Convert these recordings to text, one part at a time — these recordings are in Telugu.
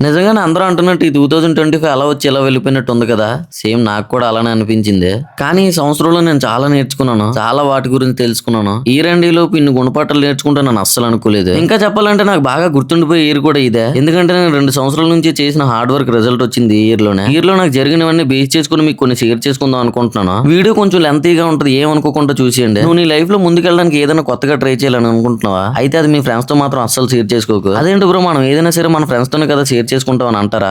నిజంగానే అందరూ అంటున్నట్టు ఈ 2025 అలా వచ్చి ఇలా వెళ్ళిపోయినట్టు ఉంది కదా. సేమ్ నాకు కూడా అలానే అనిపించింది. కానీ ఈ సంవత్సరంలో నేను చాలా నేర్చుకున్నాను. చాలా వాటి గురించి తెలుసుకున్నాను. ఈ రెండేలోపు ఇన్ని గుణపాఠాలు నేర్చుకుంటాను అస్సలు అనుకోలేదు. ఇంకా చెప్పాలంటే నాకు బాగా గుర్తుండిపోయే ఇయర్ కూడా ఇదే. ఎందుకంటే నేను 2 సంవత్సరాల నుంచి చేసిన హార్డ్ వర్క్ రిజల్ట్ వచ్చింది ఈ ఇయర్ లోనే. ఇయర్ లో నాకు జరిగినవన్నీ బేస్ చేసుకుని మీకు కొన్ని షేర్ చేసుకుందాం అనుకుంటున్నాను. వీడియో కొంచెం లెంతీగా ఉంటది, ఏమనుకోకుండా చూసేయండి. నువ్వు నీ లైఫ్ లో ముందుకెళ్ళడానికి ఏదైనా కొత్తగా ట్రై చేయాలని అనుకుంటున్నావా? అయితే అది మీ ఫ్రెండ్స్ తో మాత్రం అస్సలు షేర్ చేసుకోకు. అదేంటి బ్రో, మనం ఏదైనా సరే మన ఫ్రెండ్స్ తోనే కదా షేర్ చేసుకుంటాం అని అంటారా?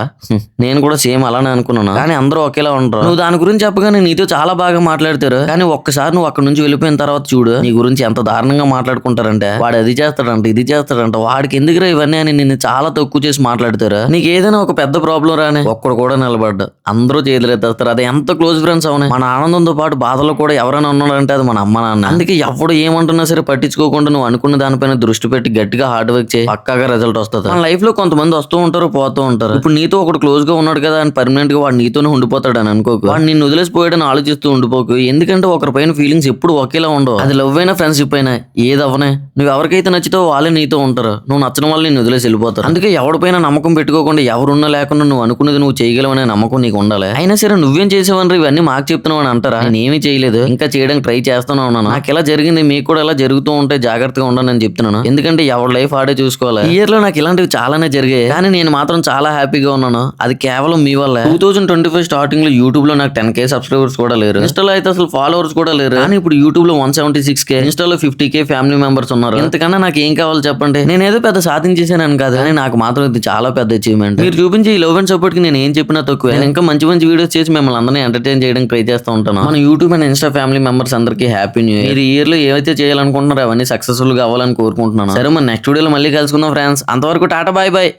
నేను కూడా సేమ్ అలానే అనుకున్నాను. కానీ అందరూ ఒకేలా ఉంటారు. నువ్వు దాని గురించి చెప్పగానే నీతో చాలా బాగా మాట్లాడతారు. కానీ ఒక్కసారి నువ్వు అక్కడ నుంచి వెళ్ళిపోయిన తర్వాత చూడు, నీ గురించి ఎంత దారుణంగా మాట్లాడుకుంటారంటే, వాడు అది చేస్తాడంట, ఇది చేస్తాడంట, వాడికి ఎందుకురా ఇవన్నీ అని నిన్ను చాలా తక్కువ చేసి మాట్లాడతారు. నీకు ఏదైనా ఒక పెద్ద ప్రాబ్లం రాని ఒక్కడు కూడా నిలబడ్డా అందరూ చేతులెత్తేస్తారు. అది ఎంత క్లోజ్ ఫ్రెండ్స్ అవునే, మన ఆనందంతో పాటు బాధలో కూడా ఎవరైనా ఉన్నాడంటే అది మన అమ్మ నాన్న. అందుకే ఎవడు ఏమంటున్నా సరే పట్టించుకోకుండా నువ్వు అనుకున్న దానిపైన దృష్టి పెట్టి గట్టిగా హార్డ్ వర్క్ చేయి, పక్కాగా రిజల్ట్ వస్తుంది. మన లైఫ్ లో కొంతమంది వస్తూ ఉంటారు, పోతూ ఉంటారు. ఇప్పుడు నీతో ఒకటి క్లోజ్ గా ఉన్నాడు కదా అని పర్మనెంట్ గా వాడు నీతోనే ఉండిపోతాడు అని అనుకోకు. వాడు నిన్ను వదిలేసిపోయాడని ఆలోచిస్తూ ఉండిపోకు. ఎందుకంటే ఒకరి పైన ఫీలింగ్స్ ఎప్పుడు ఒకేలా ఉండవు. అది లవ్ అయినా ఫ్రెండ్షిప్ అయినా ఏదవనే, నువ్వు ఎవరికైతే నచ్చితో వాళ్ళే నీతో ఉంటారు. నువ్వు నచ్చడం వల్ల నిన్ను వదిలేసి వెళ్ళిపోతారు. అందుకే ఎవరిపైన నమ్మకం పెట్టుకోకుండా ఎవరున్నా లేకుండా నువ్వు అనుకున్నది నువ్వు చేయగలవనే నమ్మకం నీకు ఉండాలి. అయినా సరే నువ్వేం చేసేవని ఇవన్నీ మాకు చెప్తున్నావు అని అంటారా? నేను ఏమీ చేయలేదు, ఇంకా చేయడానికి ట్రై చేస్తూనే ఉన్నాను. నాకు ఎలా జరిగింది మీకు కూడా ఎలా జరుగుతూ ఉంటే జాగ్రత్తగా ఉండాలని నేను చెప్తున్నాను. ఎందుకంటే ఎవరి లైఫ్ ఆడే చూసుకోవాలి. ఈ ఇయర్ లో నాకు ఇలాంటివి చాలానే జరిగాయి, కానీ నేను మాత్రం చాలా హ్యాపీగా ఉన్నాను. అది కేవలం మీ వల్ల. 2025 స్టార్టింగ్ లో యూట్యూబ్ లో నాకు 10K సబ్స్క్రైబర్స్ కూడా లేరు. ఇన్స్టాలో అయితే అసలు ఫాలోవర్స్ కూడా లేరు. కానీ ఇప్పుడు యూట్యూబ్ లో 176K, ఇన్స్టాలో 50K ఫ్యామిలీ మెంబర్స్ ఉన్నారు. ఇంతకన్నా నాకు ఏం కావాలి చెప్పండి. నేను ఏదో పెద్ద సాధించేసానని కాదు, కానీ నాకు మాత్రం ఇది చాలా పెద్ద అచీవ్మెంట్. మీరు చూపించే ఈ లవ్ అండ్ సపోర్ట్ కి నేను ఏం చెప్పినా తక్కువ. నేను ఇంకా మంచి మంచి వీడియోస్ చేసి మిమ్మల్ని అందరినీ ఎంటర్టైన్ చేయడానికి ట్రై చేస్తూ ఉంటాను. మన YouTube and Insta family members అందరికీ హ్యాపీ న్యూ ఇయర్. మీరు ఈ ఇయర్ లో ఏవైతే చేయాలనుకుంటున్నారో అవన్నీ సక్సెస్ఫుల్ గా అవ్వాలని కోరుకుంటున్నాను. సరే, మన నెక్స్ట్ వీడియోలో మళ్ళీ కలుసుకుందాం ఫ్రెండ్స్. అంతవరకు టాటా, బాయ్ బాయ్.